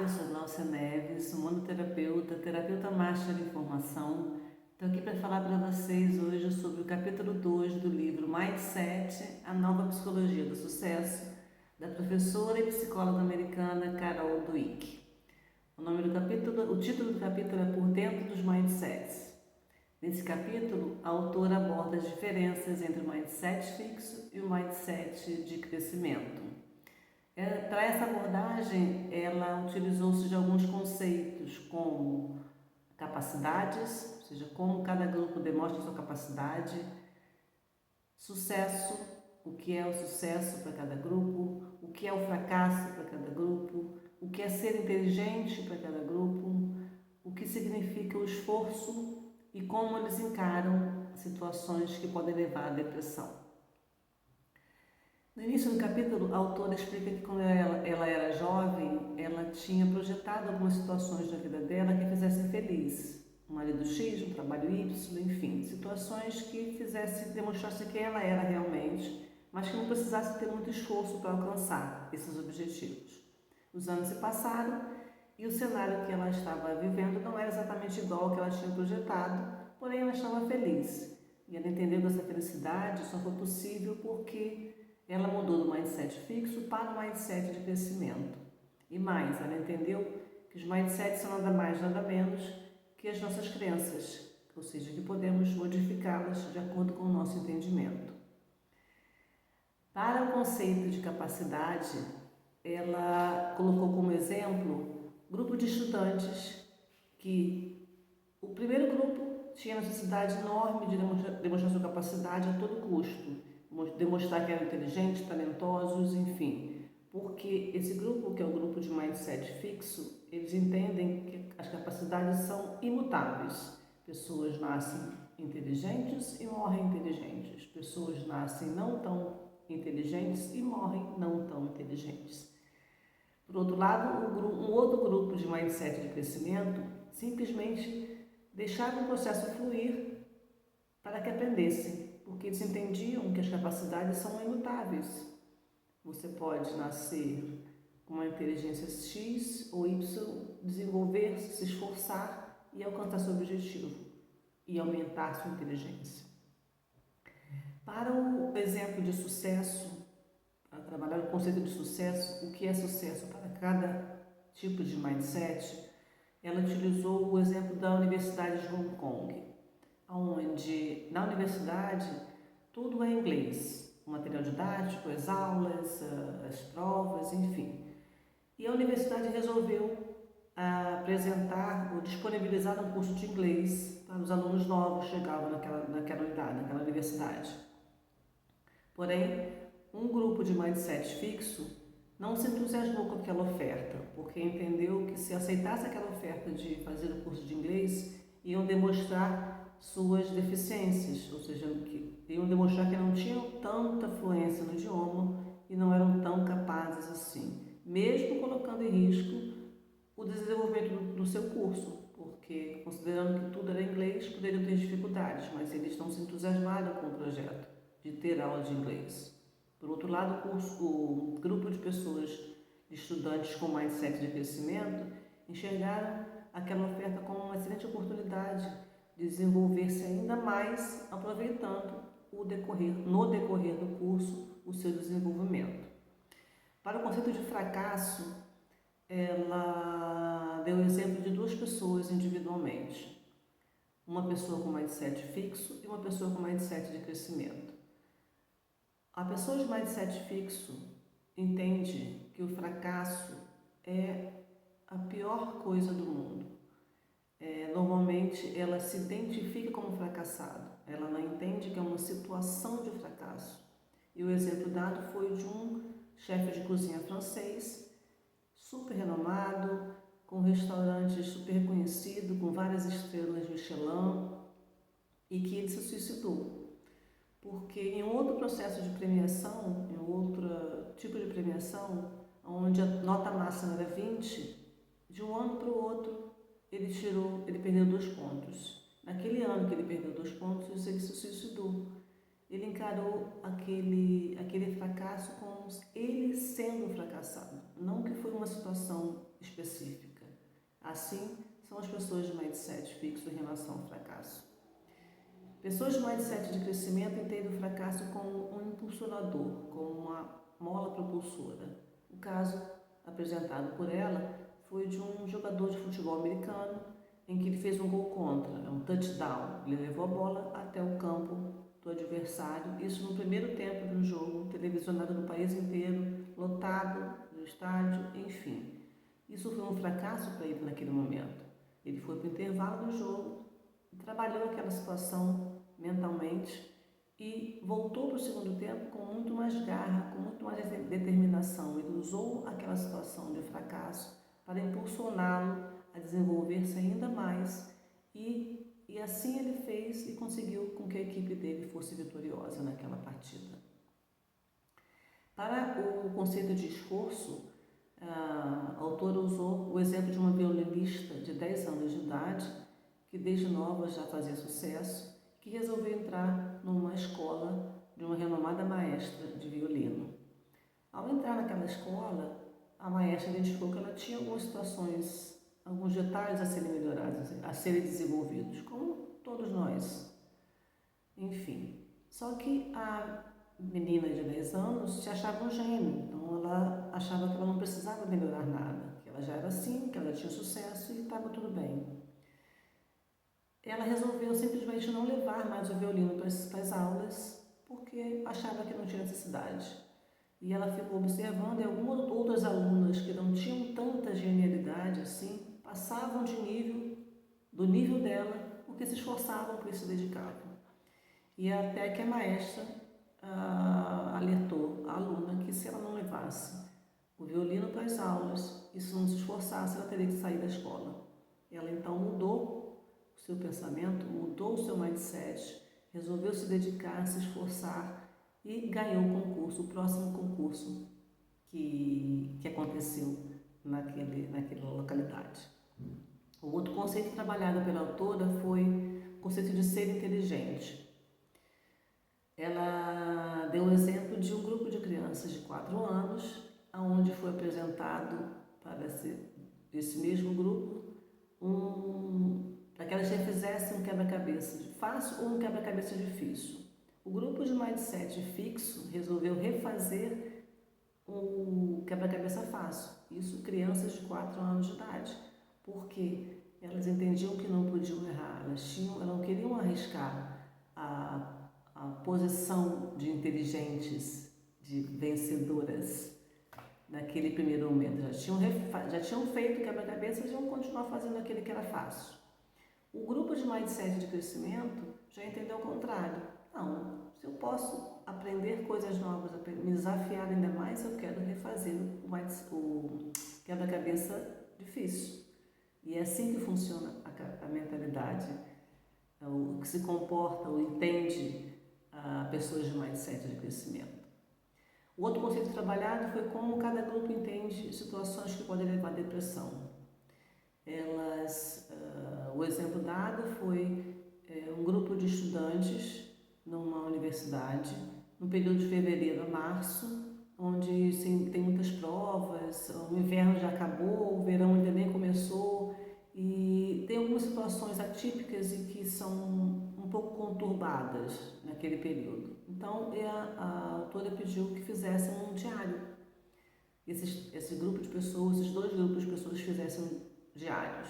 eu sou Glaucia Neves, humanoterapeuta, terapeuta master de formação. Estou aqui para falar para vocês hoje sobre o capítulo 2 do livro Mindset, a nova psicologia do sucesso, da professora e psicóloga americana Carol Dweck. O título do capítulo é Por Dentro dos Mindsets. Nesse capítulo, a autora aborda as diferenças entre o mindset fixo e o mindset de crescimento. Para essa abordagem, ela utilizou-se de alguns conceitos como capacidades, ou seja, como cada grupo demonstra sua capacidade, sucesso, o que é o sucesso para cada grupo, o que é o fracasso para cada grupo, o que é ser inteligente para cada grupo, o que significa o esforço e como eles encaram situações que podem levar à depressão. No início do capítulo, a autora explica que quando ela era jovem, ela tinha projetado algumas situações na vida dela que a fizessem feliz. Um marido X, um trabalho Y, enfim, situações que demonstrassem quem ela era realmente, mas que não precisasse ter muito esforço para alcançar esses objetivos. Os anos se passaram e o cenário que ela estava vivendo não era exatamente igual ao que ela tinha projetado, porém ela estava feliz. E ela entendeu que essa felicidade só foi possível porque ela mudou do mindset fixo para o mindset de crescimento. E mais, ela entendeu que os mindsets são nada mais, nada menos que as nossas crenças, ou seja, que podemos modificá-las de acordo com o nosso entendimento. Para o conceito de capacidade, ela colocou como exemplo grupo de estudantes que o primeiro grupo tinha necessidade enorme de demonstrar sua capacidade a todo custo, demonstrar que eram inteligentes, talentosos, enfim. Porque esse grupo, que é o grupo de mindset fixo, eles entendem que as capacidades são imutáveis. Pessoas nascem inteligentes e morrem inteligentes. Pessoas nascem não tão inteligentes e morrem não tão inteligentes. Por outro lado, um outro grupo de mindset de crescimento simplesmente deixava o processo fluir para que aprendessem, porque eles entendiam que as capacidades são imutáveis. Você pode nascer com uma inteligência X ou Y, desenvolver-se, se esforçar e alcançar seu objetivo e aumentar sua inteligência. Para o exemplo de sucesso, para trabalhar o conceito de sucesso, o que é sucesso para cada tipo de mindset, ela utilizou o exemplo da Universidade de Hong Kong, onde na universidade tudo é em inglês, o material didático, as aulas, as provas, enfim. E a universidade resolveu apresentar ou disponibilizar um curso de inglês para os alunos novos que chegavam naquela universidade. Porém, um grupo de mindset fixo não se entusiasmou com aquela oferta, porque entendeu que se aceitasse aquela oferta de fazer o curso de inglês, iam demonstrar suas deficiências, ou seja, que iam demonstrar que não tinham tanta fluência no idioma e não eram tão capazes assim, mesmo colocando em risco o desenvolvimento do seu curso, porque considerando que tudo era inglês, poderiam ter dificuldades, mas eles não se entusiasmaram com o projeto de ter aula de inglês. Por outro lado, o grupo de pessoas, de estudantes com mindset de crescimento, enxergaram aquela oferta como uma excelente oportunidade de desenvolver-se ainda mais, aproveitando no decorrer do curso o seu desenvolvimento. Para o conceito de fracasso, ela deu o exemplo de duas pessoas individualmente. Uma pessoa com mindset fixo e uma pessoa com mindset de crescimento. A pessoa de mindset fixo entende que o fracasso é a pior coisa do mundo. Normalmente ela se identifica como fracassado, ela não entende que é uma situação de fracasso. E o exemplo dado foi de um chefe de cozinha francês, super renomado, com um restaurante super reconhecido, com várias estrelas Michelin, e que ele se suicidou. Porque em outro processo de premiação, em outro tipo de premiação, onde a nota máxima era 20, de um ano para o outro ele perdeu 2 pontos. Naquele ano que ele perdeu 2 pontos, ele se suicidou. Ele encarou aquele fracasso como ele sendo fracassado, não que foi uma situação específica. Assim são as pessoas de mindset fixo em relação ao fracasso. Pessoas de mindset de crescimento entendem o fracasso como um impulsionador, como uma mola propulsora. O caso apresentado por ela foi de um jogador de futebol americano em que ele fez um gol contra, um touchdown. Ele levou a bola até o campo do adversário, isso no primeiro tempo do jogo, televisionado no país inteiro, lotado no estádio, enfim. Isso foi um fracasso para ele naquele momento. Ele foi para o intervalo do jogo, trabalhou aquela situação mentalmente e voltou para o segundo tempo com muito mais garra, com muito mais determinação. Ele usou aquela situação de fracasso para impulsioná-lo a desenvolver-se ainda mais e assim ele fez e conseguiu com que a equipe dele fosse vitoriosa naquela partida. Para o conceito de esforço, a autora usou o exemplo de uma violinista de 10 anos de idade, que desde nova já fazia sucesso, que resolveu entrar numa escola de uma renomada maestra de violino. Ao entrar naquela escola, a maestra identificou que ela tinha algumas situações, alguns detalhes a serem melhorados, a serem desenvolvidos, como todos nós. Enfim, só que a menina de 10 anos se achava um gênio, então ela achava que ela não precisava melhorar nada, que ela já era assim, que ela tinha sucesso e estava tudo bem. Ela resolveu simplesmente não levar mais o violino para as aulas, porque achava que não tinha necessidade. E ela ficou observando e algumas outras alunas que não tinham tanta genialidade assim, passavam do nível dela, porque se esforçavam, porque se dedicavam. E até que a maestra alertou a aluna que se ela não levasse o violino para as aulas e se não se esforçasse, ela teria que sair da escola. Ela então mudou o seu pensamento, mudou o seu mindset, resolveu se dedicar, se esforçar e ganhou o concurso, o próximo concurso que aconteceu naquela localidade. O outro conceito trabalhado pela autora foi o conceito de ser inteligente. Ela deu o exemplo de um grupo de crianças de 4 anos, onde foi apresentado para esse mesmo grupo para que elas refizessem um quebra-cabeça fácil ou um quebra-cabeça difícil. O grupo de mindset fixo resolveu refazer o quebra-cabeça fácil, isso crianças de 4 anos de idade, porque elas entendiam que não podiam errar, elas não queriam arriscar a posição de inteligentes, de vencedoras naquele primeiro momento. Já tinham feito quebra-cabeças e iam continuar fazendo aquele que era fácil. O grupo de mindset de crescimento já entendeu o contrário. Não, se eu posso aprender coisas novas, me desafiar ainda mais, eu quero refazer o quebra-cabeça difícil. E é assim que funciona a mentalidade, o que se comporta, o entende a pessoas de mindset de crescimento. O outro conceito trabalhado foi como cada grupo entende situações que podem levar à depressão. O exemplo dado foi um grupo de estudantes numa universidade, no período de fevereiro a março, onde tem muitas provas, o inverno já acabou, o verão ainda nem começou, e tem algumas situações atípicas e que são um pouco conturbadas naquele período. Então, a autora pediu que fizessem um diário. Esse grupo de pessoas, esses dois grupos de pessoas fizessem diários.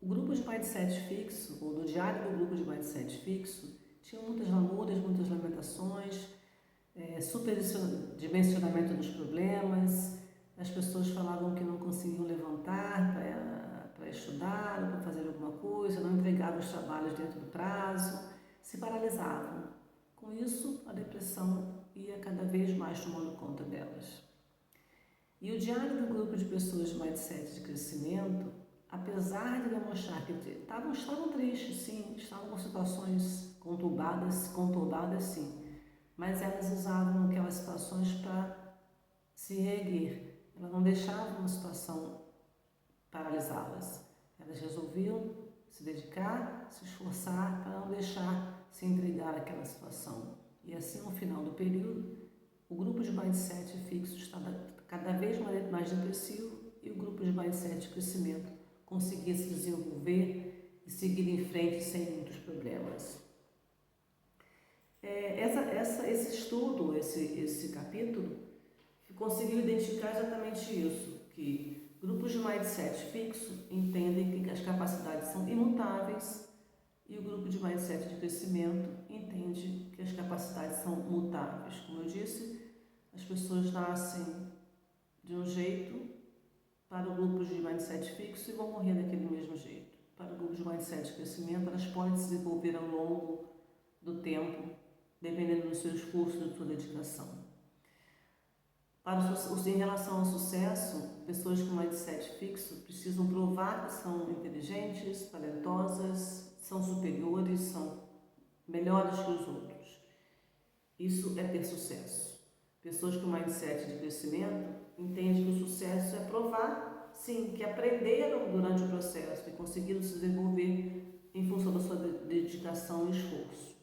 O grupo de mindset fixo, ou no diário do grupo de mindset fixo, tinha muitas lamúrias, muitas lamentações, superdimensionamento dos problemas, as pessoas falavam que não conseguiam levantar para estudar, para fazer alguma coisa, não entregavam os trabalhos dentro do prazo, se paralisavam. Com isso, a depressão ia cada vez mais tomando conta delas. E o diário do grupo de pessoas de mindset de crescimento, apesar de demonstrar que estavam tristes, sim, estavam com situações conturbadas, sim, mas elas usavam aquelas situações para se reerguer. Elas não deixavam uma situação paralisá-las. Elas resolviam se dedicar, se esforçar para não deixar se entregar àquela situação. E assim, no final do período, o grupo de mindset fixo estava cada vez mais depressivo e o grupo de mindset de crescimento conseguia se desenvolver e seguir em frente sem muitos problemas. Esse estudo, esse capítulo, conseguiu identificar exatamente isso, que grupos de mindset fixo entendem que as capacidades são imutáveis e o grupo de mindset de crescimento entende que as capacidades são mutáveis. Como eu disse, as pessoas nascem de um jeito para o grupo de mindset fixo e vão morrer daquele mesmo jeito. Para o grupo de mindset de crescimento, elas podem se desenvolver ao longo do tempo, dependendo do seu esforço e da sua dedicação. Em relação ao sucesso, pessoas com mindset fixo precisam provar que são inteligentes, talentosas, são superiores, são melhores que os outros. Isso é ter sucesso. Pessoas com mindset de crescimento entendem que o sucesso é provar, sim, que aprenderam durante o processo e conseguiram se desenvolver em função da sua dedicação e esforço.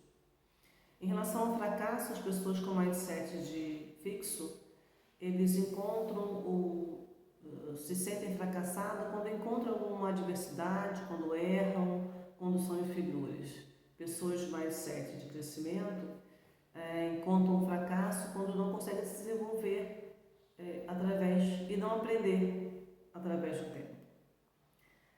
Em relação ao fracasso, as pessoas com mindset de fixo, eles se sentem fracassados quando encontram alguma adversidade, quando erram, quando são inferiores. Pessoas de mindset de crescimento encontram um fracasso quando não conseguem se desenvolver e não aprender através do tempo.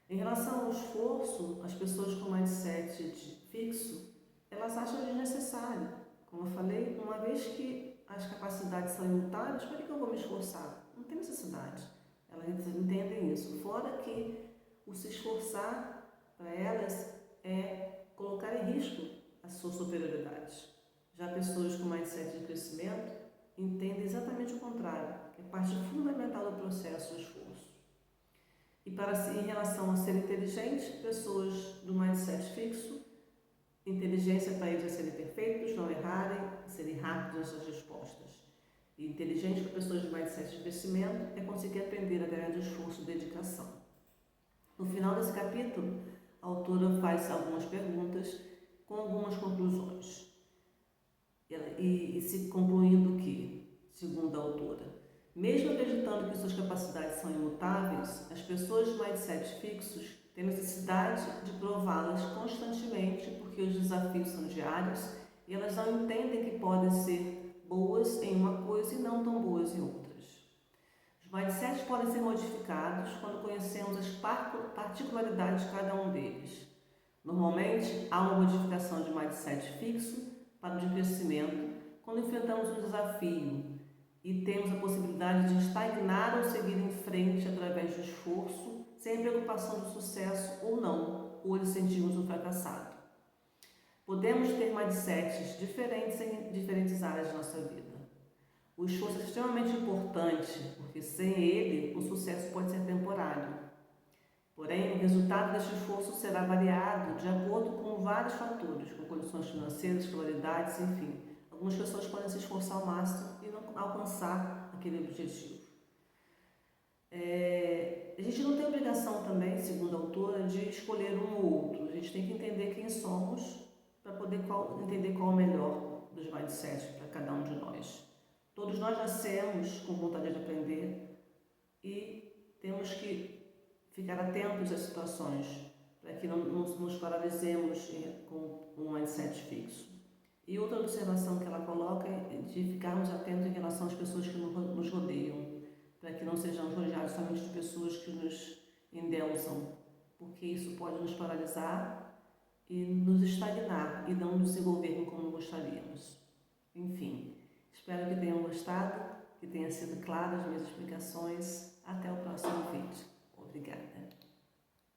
Em relação ao esforço, as pessoas com mindset fixo, elas acham desnecessário. Como eu falei, uma vez que as capacidades são imutáveis, para que eu vou me esforçar? Não tem necessidade. Elas entendem isso. Fora que o se esforçar para elas é colocar em risco a sua superioridade. Já pessoas com mindset de crescimento entendem exatamente o contrário, que é parte fundamental do processo do esforço. Em relação a ser inteligente, pessoas do mindset fixo, inteligência para eles é serem perfeitos, não errarem, serem rápidos nas respostas. E inteligente para pessoas de mindset de crescimento é conseguir aprender através do esforço e dedicação. No final desse capítulo, a autora faz algumas perguntas com algumas conclusões. E se concluindo que, segundo a autora, mesmo acreditando que suas capacidades são imutáveis, as pessoas de mindset fixos têm necessidade de prová-las constantemente porque os desafios são diários e elas não entendem que podem ser boas em uma coisa e não tão boas em outras. Os mindsets podem ser modificados quando conhecemos as particularidades de cada um deles. Normalmente, há uma modificação de mindset fixo para o de crescimento quando enfrentamos um desafio e temos a possibilidade de estagnar ou seguir em frente através do esforço, sem preocupação do sucesso ou não, ou de sentirmos um fracassado. Podemos ter mindsets diferentes em diferentes áreas de nossa vida. O esforço é extremamente importante, porque sem ele, o sucesso pode ser temporário. Porém, o resultado deste esforço será variado de acordo com vários fatores, com condições financeiras, escolaridades, enfim. Algumas pessoas podem se esforçar ao máximo e não alcançar aquele objetivo. A gente não tem obrigação também, segundo a autora, de escolher um ou outro. A gente tem que entender quem somos para poder entender qual é o melhor dos mindsets para cada um de nós. Todos nós nascemos com vontade de aprender e temos que ficar atentos às situações para que não nos paralisemos com um mindset fixo. E outra observação que ela coloca é de ficarmos atentos em relação às pessoas que nos rodeiam, para que não sejamos rodeados somente de pessoas que nos endeusam, porque isso pode nos paralisar e nos estagnar e não nos desenvolver como gostaríamos. Enfim, espero que tenham gostado, que tenham sido claras as minhas explicações. Até o próximo vídeo. Obrigada.